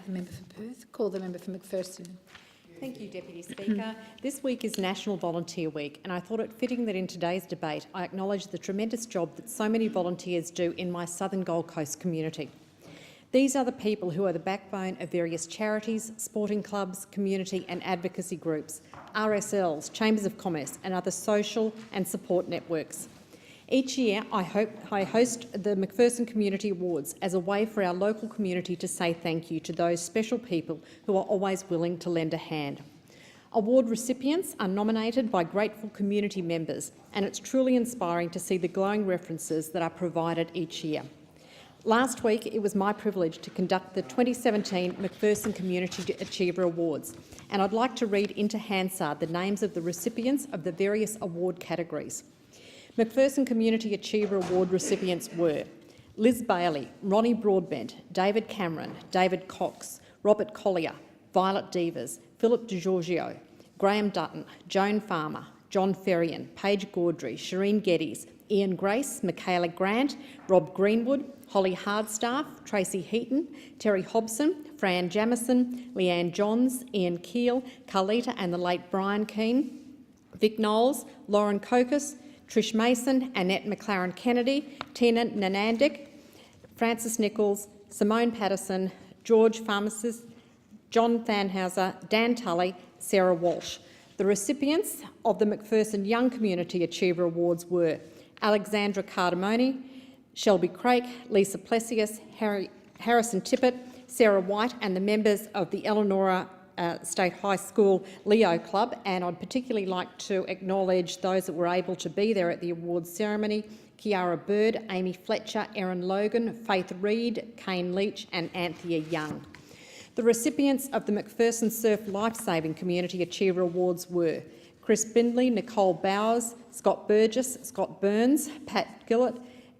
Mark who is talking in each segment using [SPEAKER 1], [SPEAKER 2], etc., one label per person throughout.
[SPEAKER 1] The member for Perth. Call the member for McPherson.
[SPEAKER 2] Thank you, Deputy Speaker. This week is National Volunteer Week, and I thought it fitting that in today's debate I acknowledge the tremendous job that so many volunteers do in my southern Gold Coast community. These are the people who are the backbone of various charities, sporting clubs, community and advocacy groups, RSLs, chambers of commerce and other social and support networks. Each year I host the McPherson Community Awards as a way for our local community to say thank you to those special people who are always willing to lend a hand. Award recipients are nominated by grateful community members, and it's truly inspiring to see the glowing references that are provided each year. Last week it was my privilege to conduct the 2017 McPherson Community Achiever Awards, and I'd like to read into Hansard the names of the recipients of the various award categories. McPherson Community Achiever Award recipients were Liz Bailey, Ronnie Broadbent, David Cameron, David Cox, Robert Collier, Violet Devers, Philip DeGiorgio, Graham Dutton, Joan Farmer, John Ferrian, Paige Gaudry, Shireen Geddes, Ian Grace, Michaela Grant, Rob Greenwood, Holly Hardstaff, Tracy Heaton, Terry Hobson, Fran Jamison, Leanne Johns, Ian Keel, Carlita and the late Brian Keane, Vic Knowles, Lauren Kokos, Trish Mason, Annette McLaren Kennedy, Tina Nanandic, Francis Nichols, Simone Patterson, George Pharmacist, John Thanhauser, Dan Tully, Sarah Walsh. The recipients of the McPherson Young Community Achiever Awards were Alexandra Cardamone, Shelby Craik, Lisa Plessius, Harrison Tippett, Sarah White and the members of the Eleanora State High School Leo Club, and I'd particularly like to acknowledge those that were able to be there at the awards ceremony: Kiara Bird, Amy Fletcher, Erin Logan, Faith Reid, Kane Leach and Anthea Young. The recipients of the McPherson Surf Lifesaving Community Achiever Awards were Chris Bindley, Nicole Bowers, Scott Burgess, Scott Burns, Pat Gillett,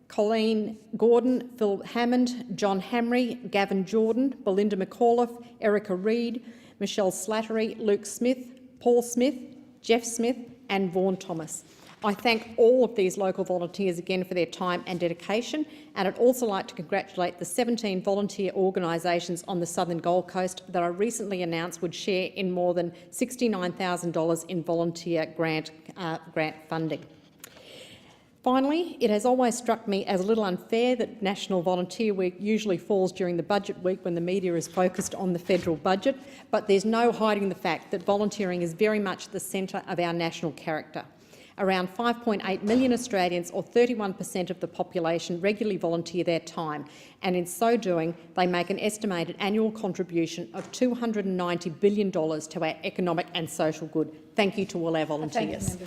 [SPEAKER 2] Colleen Gordon, Phil Hammond, John Hamry, Gavin Jordan, Belinda McAuliffe, Erica Reid, Michelle Slattery, Luke Smith, Paul Smith, Jeff Smith and Vaughan Thomas. I thank all of these local volunteers again for their time and dedication, and I'd also like to congratulate the 17 volunteer organisations on the southern Gold Coast that I recently announced would share in more than $69,000 in volunteer grant funding. Finally, it has always struck me as a little unfair that National Volunteer Week usually falls during the budget week when the media is focused on the federal budget, but there's no hiding the fact that volunteering is very much the centre of our national character. Around 5.8 million Australians, or 31% of the population, regularly volunteer their time, and in so doing they make an estimated annual contribution of $290 billion to our economic and social good. Thank you to all our volunteers.